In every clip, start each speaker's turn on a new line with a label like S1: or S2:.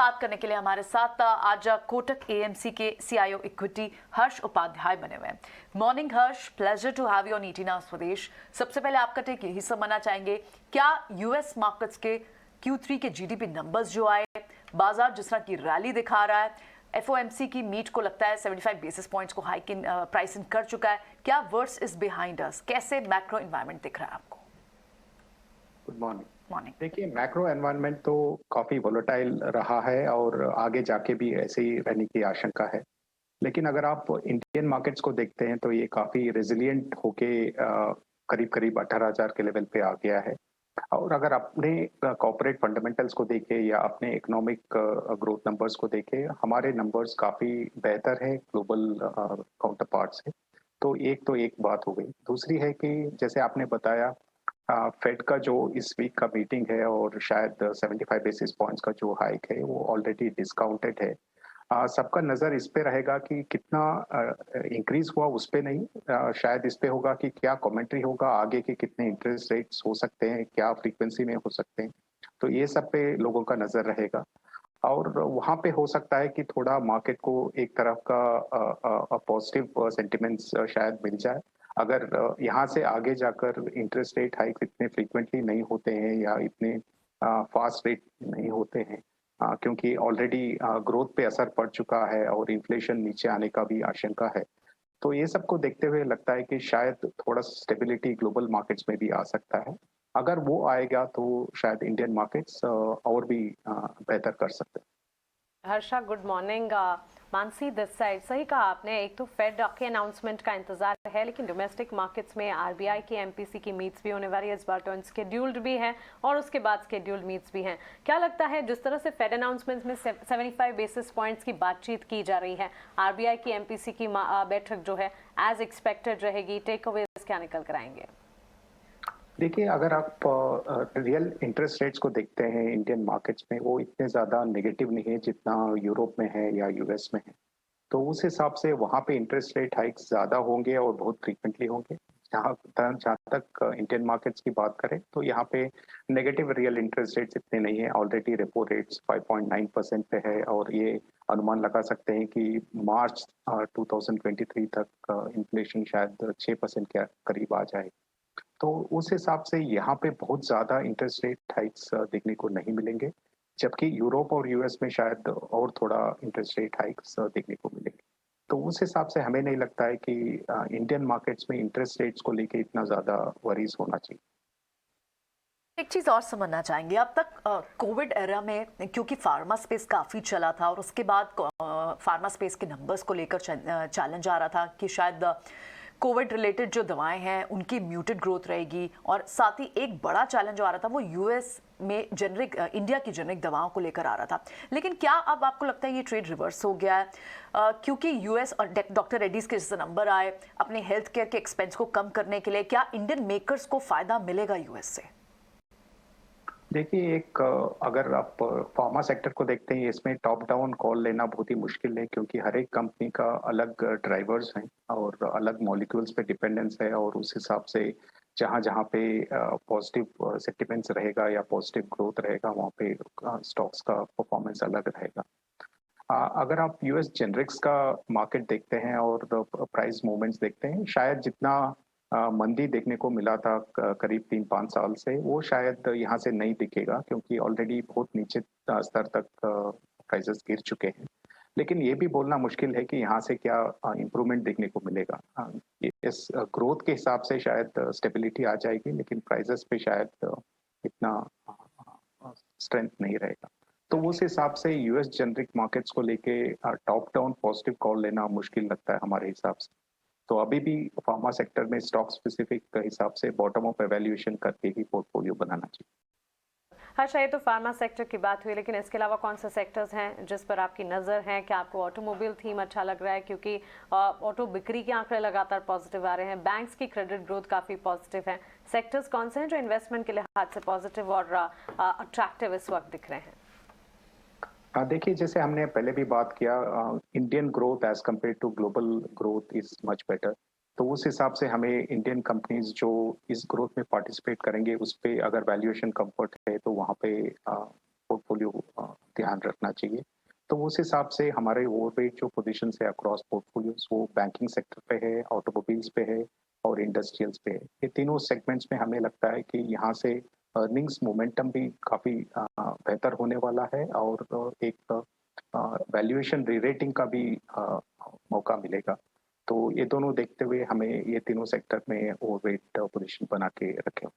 S1: बात करने के लिए हमारे साथ आज कोटक एएमसी के सीईओ इक्विटी हर्ष उपाध्याय बने हुए हैं। Morning Harsh, pleasure to have you on ET Now Swadesh. सबसे पहले आपका टेक यही समझना चाहेंगे, क्या यूएस मार्केट्स के Q3 के जीडीपी नंबर्स जो आए, बाजार जिस तरह की रैली दिखा रहा है, एफओएमसी की मीट को लगता है 75 बेसिस पॉइंट्स को हाइक इन प्राइस इन कर चुका है, क्या वर्ड्स इज बिहाइंड अस, कैसे मैक्रो एनवायरनमेंट दिख रहा है आपको?
S2: Good morning.
S1: मॉर्निंग।
S2: देखिए, मैक्रो एनवायरनमेंट तो काफी वोलेटाइल रहा है और आगे जाके भी ऐसे ही रहने की आशंका है। लेकिन अगर आप इंडियन मार्केट्स को देखते हैं तो ये काफी रेजिलिएंट होके करीब करीब 18,000 के लेवल पे आ गया है। और अगर अपने कॉर्पोरेट फंडामेंटल्स को देखें या अपने इकोनॉमिक ग्रोथ नंबर्स को देखें, हमारे नंबर्स काफी बेहतर है ग्लोबल काउंटर पार्ट से। तो एक बात हो गई। दूसरी है कि जैसे आपने बताया, फेड का जो इस वीक का मीटिंग है और शायद 75 बेसिस पॉइंट्स का जो हाइक है वो ऑलरेडी डिस्काउंटेड है। सबका नजर इस पे रहेगा कि कितना इंक्रीज हुआ, उस पे नहीं, शायद इस पे होगा कि क्या कमेंट्री होगा आगे के, कितने इंटरेस्ट रेट्स हो सकते हैं, क्या फ्रीक्वेंसी में हो सकते हैं। तो ये सब पे लोगों का नजर रहेगा और वहां पे हो सकता है कि थोड़ा मार्केट को एक तरफ का पॉजिटिव सेंटिमेंट्स शायद मिल जाए। अगर यहाँ से आगे जाकर इंटरेस्ट रेट हाइक इतने फ्रीक्वेंटली नहीं होते हैं या इतने फास्ट रेट नहीं होते हैं, क्योंकि ऑलरेडी ग्रोथ पे असर पड़ चुका है और इन्फ्लेशन नीचे आने का भी आशंका है। तो ये सबको देखते हुए लगता है कि शायद थोड़ा स्टेबिलिटी ग्लोबल मार्केट्स में भी आ सकता है। अगर वो आएगा तो शायद इंडियन मार्केट्स और भी बेहतर कर सकते हैं।
S3: Harsha, good morning. Mansi this side. सही कहा आपने, एक तो फेड के अनाउंसमेंट का इंतजार है, लेकिन डोमेस्टिक मार्केट्स में आरबीआई की एमपीसी की मीट्स भी होने वाली है इस बार, तो स्केड्यूल्ड भी है और उसके बाद स्केड्यूल्ड मीट्स भी हैं। क्या लगता है, जिस तरह से फेड अनाउंसमेंट में 75 बेसिस पॉइंट्स की बातचीत की जा रही है, आरबीआई की एमपीसी की बैठक जो है एज एक्सपेक्टेड रहेगी, टेक अवेज क्या निकल कर आएंगे?
S2: देखिए, अगर आप रियल इंटरेस्ट रेट्स को देखते हैं इंडियन मार्केट्स में, वो इतने ज़्यादा नेगेटिव नहीं है जितना यूरोप में है या यूएस में है। तो उस हिसाब से वहाँ पे इंटरेस्ट रेट हाइक्स ज़्यादा होंगे और बहुत फ्रीक्वेंटली होंगे। जहाँ तक इंडियन मार्केट्स की बात करें तो यहाँ पे नेगेटिव रियल इंटरेस्ट रेट्स इतने नहीं है। ऑलरेडी रेपो रेट्स 5.9% पे है और ये अनुमान लगा सकते हैं कि मार्च 2023 तक इन्फ्लेशन शायद 6% के करीब आ जाए। तो उस हिसाब से यहाँ पे बहुत ज्यादा इंटरेस्ट रेट हाइक्स देखने को नहीं मिलेंगे, जबकि यूरोप और यूएस में शायद और थोड़ा इंटरेस्ट रेट हाइक्स देखने को मिलेंगे। तो उस हिसाब से हमें नहीं लगता है कि इंडियन मार्केट्स में इंटरेस्ट रेट्स को लेके इतना ज्यादा वरीज होना चाहिए।
S1: एक चीज और समझना चाहेंगे, अब तक कोविड एरा में क्योंकि फार्मा स्पेस काफी चला था और उसके बाद फार्मा स्पेस के नंबर्स को लेकर चैलेंज आ रहा था कि शायद कोविड रिलेटेड जो दवाएं हैं उनकी म्यूटेड ग्रोथ रहेगी, और साथ ही एक बड़ा चैलेंज जो आ रहा था वो यूएस में जेनरिक इंडिया की जेनरिक दवाओं को लेकर आ रहा था। लेकिन क्या अब आपको लगता है ये ट्रेड रिवर्स हो गया है, क्योंकि यूएस और डॉक्टर रेड्डीज के जैसे नंबर आए अपने हेल्थ केयर के एक्सपेंस को कम करने के लिए, क्या इंडियन मेकर्स को फायदा मिलेगा यूएस से?
S2: देखिए, एक अगर आप फार्मा सेक्टर को देखते हैं, इसमें टॉप डाउन कॉल लेना बहुत ही मुश्किल है, क्योंकि हर एक कंपनी का अलग ड्राइवर्स हैं और अलग मॉलिक्यूल्स पे डिपेंडेंस है, और उस हिसाब से जहाँ जहाँ पे पॉजिटिव सेंटिमेंट्स रहेगा या पॉजिटिव ग्रोथ रहेगा, वहाँ पे स्टॉक्स का परफॉर्मेंस अलग रहेगा। अगर आप यूएस जेनरिक्स का मार्केट देखते हैं और प्राइस मूवमेंट्स देखते हैं, शायद जितना मंदी देखने को मिला था करीब 3-5 साल से, वो शायद यहाँ से नहीं दिखेगा, क्योंकि ऑलरेडी बहुत नीचे स्तर तक प्राइसेस गिर चुके हैं। लेकिन ये भी बोलना मुश्किल है कि यहाँ से क्या इम्प्रूवमेंट देखने को मिलेगा। इस ग्रोथ के हिसाब से शायद स्टेबिलिटी आ जाएगी, लेकिन प्राइसेस पे शायद इतना स्ट्रेंथ नहीं रहेगा। तो उस हिसाब से यूएस जेनरिक मार्केट्स को लेके टॉप डाउन पॉजिटिव कॉल लेना मुश्किल लगता है हमारे हिसाब से। तो अभी भी फार्मा सेक्टर में स्टॉक स्पेसिफिक हिसाब से बॉटम अप एवेल्यूएशन करके ही पोर्टफोलियो बनाना चाहिए।
S3: अच्छा, ये तो फार्मा सेक्टर की बात हुई, लेकिन इसके अलावा कौन से सेक्टर्स हैं जिस पर आपकी नज़र है? क्या आपको ऑटोमोबाइल थीम अच्छा लग रहा है, क्योंकि ऑटो बिक्री के आंकड़े लगातार पॉजिटिव आ रहे हैं, बैंक्स की क्रेडिट ग्रोथ काफ़ी पॉजिटिव है। सेक्टर्स कौन से हैं जो इन्वेस्टमेंट के लिहाज से पॉजिटिव और अट्रैक्टिव इस वक्त दिख रहे हैं?
S2: देखिए, जैसे हमने पहले भी बात किया, Indian growth as compared to global growth is much better. तो उस हिसाब से हमें इंडियन कंपनीज जो इस ग्रोथ में पार्टिसिपेट करेंगे, उस पर अगर वैल्यूएशन कंफर्ट है तो वहाँ पे पोर्टफोलियो ध्यान रखना चाहिए। तो उस हिसाब से हमारे ओवरवेट जो पोजीशन है अक्रॉस पोर्टफोलियोज वो बैंकिंग सेक्टर पे है, ऑटोमोबाइल्स पे है और इंडस्ट्रियल्स पे है। ये तीनों सेगमेंट्स में हमें लगता है कि यहाँ से अर्निंग्स मोमेंटम भी काफ़ी बेहतर होने वाला है और एक वैल्यूएशन रीरेटिंग का भी मौका मिलेगा। तो ये दोनों देखते हुए हमें ये तीनों सेक्टर में ओवरवेट पोजीशन बना के रखे।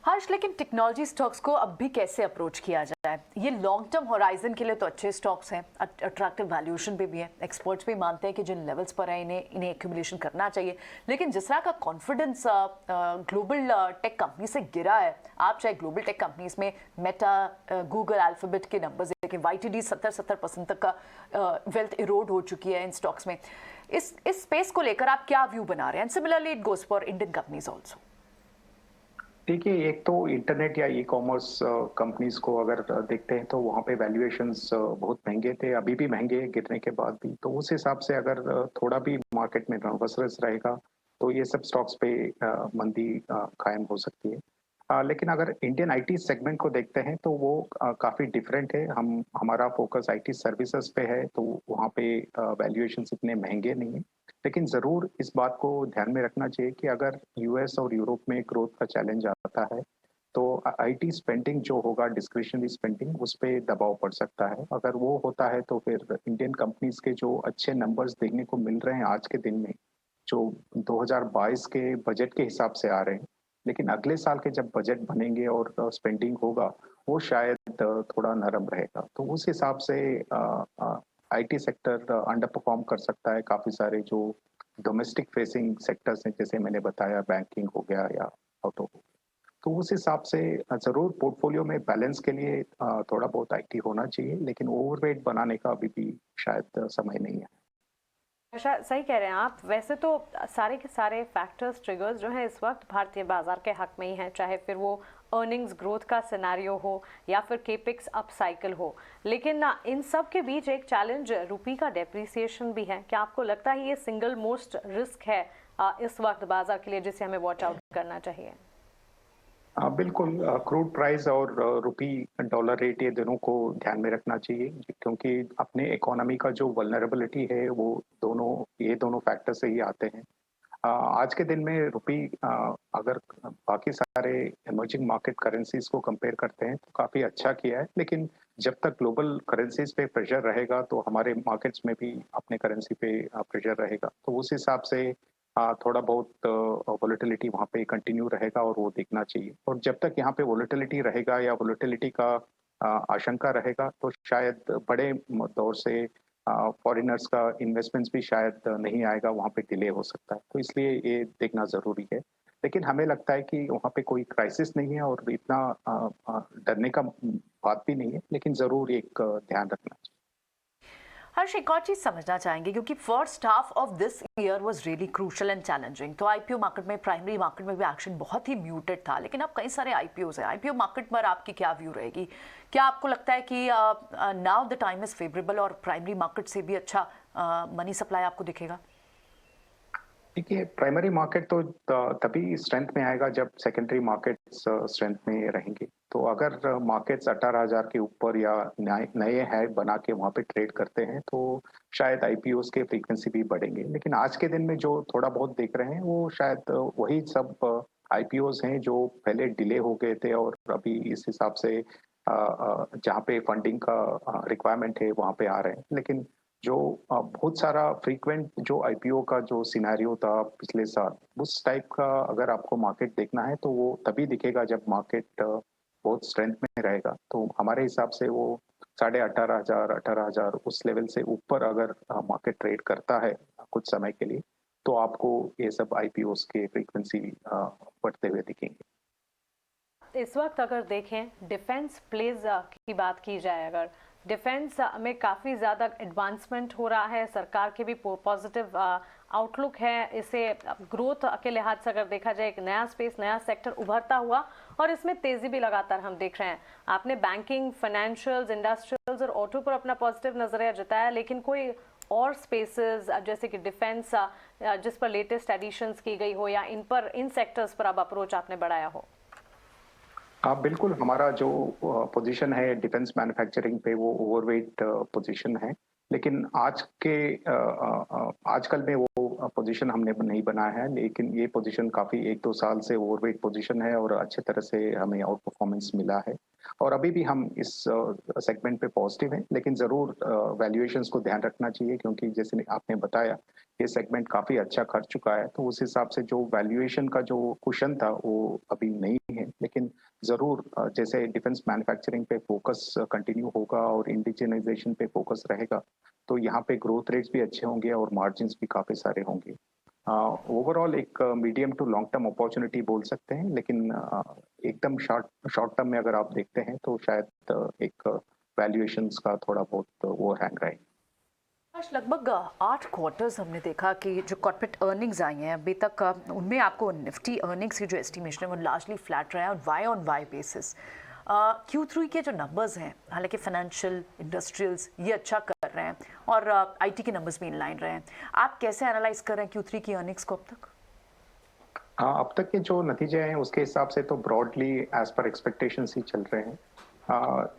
S1: हर्ष, लेकिन टेक्नोलॉजी स्टॉक्स को अब भी कैसे अप्रोच किया जाए? ये लॉन्ग टर्म होराइजन के लिए तो अच्छे स्टॉक्स हैं, अट्रैक्टिव वैल्यूएशन पे भी है, एक्सपर्ट्स भी मानते हैं कि जिन लेवल्स पर है इन्हें एक्यूमुलेशन करना चाहिए। लेकिन जिस तरह का कॉन्फिडेंस ग्लोबल टेक कंपनी से गिरा है, आप चाहे ग्लोबल टेक कंपनीज में मेटा, गूगल, अल्फाबेट के नंबर्स देखें, YTD 70% तक का वेल्थ इरोड हो चुकी है इन स्टॉक्स में। इस स्पेस को लेकर आप क्या व्यू बना रहे हैं? Similarly it goes for Indian companies also.
S2: देखिए, एक तो इंटरनेट या ई कॉमर्स कंपनीज को अगर देखते हैं तो वहाँ पे वैल्यूएशंस बहुत महंगे थे, अभी भी महंगे हैं गिरने के बाद भी। तो उस हिसाब से अगर थोड़ा भी मार्केट में नर्वसनेस रहेगा तो ये सब स्टॉक्स पे मंदी कायम हो सकती है। लेकिन अगर इंडियन आईटी सेगमेंट को देखते हैं तो वो काफ़ी डिफरेंट है। हमारा फोकस आईटी सर्विसेज पे है, तो वहाँ पे वैल्यूएशंस इतने महंगे नहीं है। लेकिन ज़रूर इस बात को ध्यान में रखना चाहिए कि अगर यूएस और यूरोप में ग्रोथ का चैलेंज आता है तो आईटी स्पेंडिंग जो होगा, डिस्क्रिशनरी स्पेंडिंग, उस पर दबाव पड़ सकता है। अगर वो होता है तो फिर इंडियन कंपनीज के जो अच्छे नंबर्स देखने को मिल रहे हैं आज के दिन में, जो 2022 के बजट के हिसाब से आ रहे हैं, लेकिन अगले साल के जब बजट बनेंगे और स्पेंडिंग होगा वो शायद थोड़ा नरम रहेगा। तो उस हिसाब से आईटी सेक्टर अंडर परफॉर्म कर सकता है। काफ़ी सारे जो डोमेस्टिक फेसिंग सेक्टर्स हैं, जैसे मैंने बताया बैंकिंग हो गया या ऑटो, तो उस हिसाब से ज़रूर पोर्टफोलियो में बैलेंस के लिए थोड़ा बहुत आईटी होना चाहिए, लेकिन ओवरवेट बनाने का अभी भी शायद समय नहीं है।
S3: सही कह रहे हैं आप। वैसे तो सारे के सारे फैक्टर्स, ट्रिगर्स जो हैं इस वक्त भारतीय बाजार के हक में ही हैं, चाहे फिर वो अर्निंग्स ग्रोथ का सिनेरियो हो या फिर केपेक्स अप साइकिल हो। लेकिन इन सब के बीच एक चैलेंज रुपी का डेप्रिसिएशन भी है। क्या आपको लगता है ये सिंगल मोस्ट रिस्क है इस वक्त बाजार के लिए, जिसे हमें वॉच आउट करना चाहिए?
S2: बिल्कुल, क्रूड प्राइस और रुपी डॉलर रेट, ये दोनों को ध्यान में रखना चाहिए, क्योंकि अपने इकोनॉमी का जो वल्नरेबिलिटी है वो ये दोनों फैक्टर से ही आते हैं। आज के दिन में रुपी अगर बाकी सारे इमर्जिंग मार्केट करेंसीज को कंपेयर करते हैं तो काफ़ी अच्छा किया है, लेकिन जब तक ग्लोबल करेंसीज पे प्रेशर रहेगा तो हमारे मार्केट्स में भी अपने करेंसी पे प्रेशर रहेगा। तो उस हिसाब से थोड़ा बहुत वोलेटिलिटी वहाँ पे कंटिन्यू रहेगा और वो देखना चाहिए। और जब तक यहाँ पे वोलेटिलिटी रहेगा या वोलेटिलिटी का आशंका रहेगा तो शायद बड़े दौर से फॉरेनर्स का इन्वेस्टमेंट्स भी शायद नहीं आएगा, वहाँ पे डिले हो सकता है। तो इसलिए ये देखना ज़रूरी है। लेकिन हमें लगता है कि वहाँ पे कोई क्राइसिस नहीं है और इतना डरने का बात भी नहीं है, लेकिन ज़रूर एक ध्यान रखना चाहिए।
S1: हर्ष, एक और चीज समझना चाहेंगे, क्योंकि first half of this year was really crucial and challenging. तो आईपीओ मार्केट में, प्राइमरी मार्केट में भी एक्शन बहुत ही म्यूटेड था, लेकिन अब कई सारे आईपीओज हैं। आईपीओ मार्केट पर आपकी क्या व्यू रहेगी? क्या आपको लगता है कि now the time is favourable और प्राइमरी मार्केट से भी अच्छा मनी सप्लाई आपको दिखेगा?
S2: देखिए, प्राइमरी मार्केट तो तभी स्ट्रेंथ में आएगा जब सेकेंडरी मार्केट्स स्ट्रेंथ में रहेंगे। तो अगर मार्केट्स 18,000 के ऊपर या नए हाई बना के वहाँ पे ट्रेड करते हैं तो शायद आईपीओस के फ्रीक्वेंसी भी बढ़ेंगे। लेकिन आज के दिन में जो थोड़ा बहुत देख रहे हैं वो शायद वही सब आईपीओस हैं जो पहले डिले हो गए थे और अभी इस हिसाब से जहाँ पे फंडिंग का रिक्वायरमेंट है वहाँ पे आ रहे हैं। लेकिन जो बहुत सारा फ्रीक्वेंट जो आईपीओ का जो सिनेरियो था पिछले साल, उस टाइप का अगर आपको मार्केट देखना है तो वो तभी दिखेगा जब मार्केट बहुत स्ट्रेंथ में रहेगा। तो हमारे हिसाब से वो 18,500 18,000 उस लेवल से ऊपर अगर मार्केट ट्रेड करता है कुछ समय के लिए तो आपको ये सब आईपीओस के फ्रीक्वेंसी बढ़ते हुए दिखेंगे।
S3: इस वक्त अगर देखें डिफेंस प्लेज की बात की जाए, अगर डिफेंस में काफ़ी ज़्यादा एडवांसमेंट हो रहा है, सरकार के भी पॉजिटिव आउटलुक है, इसे ग्रोथ के लिहाज से अगर देखा जाए एक नया स्पेस, नया सेक्टर उभरता हुआ और इसमें तेज़ी भी लगातार हम देख रहे हैं। आपने बैंकिंग, फाइनेंशियल्स, इंडस्ट्रियल्स और ऑटो पर अपना पॉजिटिव नजरिया जताया, लेकिन कोई और स्पेसेस जैसे कि डिफेंस जिस पर लेटेस्ट एडिशंस की गई हो या इन सेक्टर्स पर अब अप्रोच आपने बढ़ाया हो?
S2: हाँ, बिल्कुल हमारा जो पोजीशन है डिफेंस मैन्युफैक्चरिंग पे वो ओवरवेट पोजीशन है। लेकिन आजकल में वो पोजीशन हमने नहीं बनाया है, लेकिन ये पोजीशन काफ़ी 1-2 साल से ओवरवेट पोजीशन है और अच्छे तरह से हमें आउट परफॉर्मेंस मिला है। और अभी भी हम इस सेगमेंट पे पॉजिटिव हैं, लेकिन ज़रूर वैल्यूएशंस को ध्यान रखना चाहिए क्योंकि जैसे आपने बताया, ये सेगमेंट काफ़ी अच्छा कर चुका है, तो उस हिसाब से जो वैल्यूएशन का जो कुशन था, वो अभी नहीं है। लेकिन ज़रूर जैसे डिफेंस मैन्युफैक्चरिंग पे फोकस कंटिन्यू होगा और इंडिजिनाइजेशन पे फोकस रहेगा, तो यहाँ पे ग्रोथ रेट्स भी अच्छे होंगे और मार्जिन्स भी काफ़ी सारे होंगे। ओवरऑल एक medium to long term opportunity बोल सकते हैं, लेकिन एकदम शॉर्ट शॉर्ट टर्म में अगर आप देखते हैं तो शायद एक वैल्यूएशंस का थोड़ा बहुत वो हैंग रहे।
S1: आज लगभग 8 क्वार्टर्स हमने देखा कि जो कॉर्पोरेट अर्निंग्स आई हैं अभी तक उनमें आपको निफ्टी अर्निंग्स की जो एस्टिमेशन है वो लार्जली फ्लैट रहा है ऑन वाई बेसिस। Q3 के जो नंबर्स हैं, हालांकि फाइनेंशियल इंडस्ट्रियल्स ये अच्छा कर रहे हैं और आईटी के नंबर्स भी इनलाइन रहे हैं। आप कैसे एनालाइज कर रहे हैं Q3 की अर्निंग्स को अब तक?
S2: हाँ, अब तक के जो नतीजे हैं उसके हिसाब से तो ब्रॉडली एज पर एक्सपेक्टेशंस ही चल रहे हैं।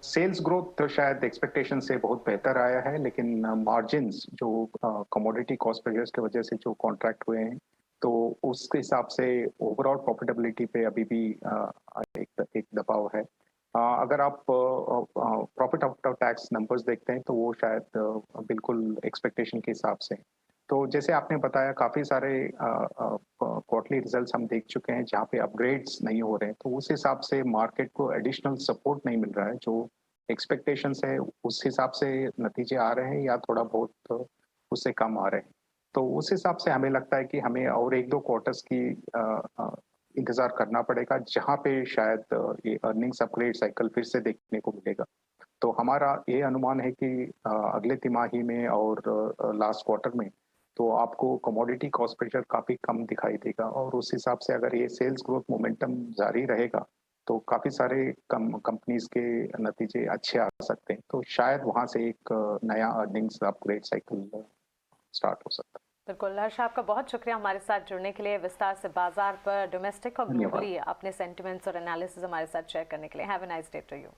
S2: सेल्स ग्रोथ तो शायद एक्सपेक्टेशन से बहुत बेहतर आया है, लेकिन मार्जिन्स जो कमोडिटी कॉस्ट प्रेशर्स की वजह से जो कॉन्ट्रैक्ट हुए हैं, तो उसके हिसाब से ओवरऑल प्रॉफिटेबिलिटी पे अभी भी एक दबाव है। अगर आप प्रॉफिट आफ्टर टैक्स नंबर्स देखते हैं तो वो शायद बिल्कुल एक्सपेक्टेशन के हिसाब से हैं। तो जैसे आपने बताया काफ़ी सारे क्वार्टरली रिजल्ट्स हम देख चुके हैं जहाँ पे अपग्रेड्स नहीं हो रहे हैं, तो उस हिसाब से मार्केट को एडिशनल सपोर्ट नहीं मिल रहा है। जो एक्सपेक्टेशंस है उस हिसाब से नतीजे आ रहे हैं या थोड़ा बहुत उससे कम आ रहे हैं। तो उस हिसाब से हमें लगता है कि हमें और 1-2 क्वार्टर्स की इंतज़ार करना पड़ेगा, जहाँ पे शायद ये अर्निंग्स अपग्रेड साइकिल फिर से देखने को मिलेगा। तो हमारा ये अनुमान है कि अगले तिमाही में और लास्ट क्वार्टर में तो आपको कमोडिटी कॉस्ट प्रेशर काफ़ी कम दिखाई देगा और उस हिसाब से अगर ये सेल्स ग्रोथ मोमेंटम जारी रहेगा, तो काफ़ी सारे कंपनीज़ के नतीजे अच्छे आ सकते हैं। तो शायद वहाँ से एक नया अर्निंग्स अपग्रेड साइकिल स्टार्ट हो सकता है।
S3: बिल्कुल हर्ष, आपका बहुत शुक्रिया हमारे साथ जुड़ने के लिए, विस्तार से बाजार पर डोमेस्टिक और
S2: धन्यवाद।
S3: ग्लोबली अपने सेंटिमेंट्स और एनालिसिस हमारे साथ शेयर करने के लिए। Have a nice day to you.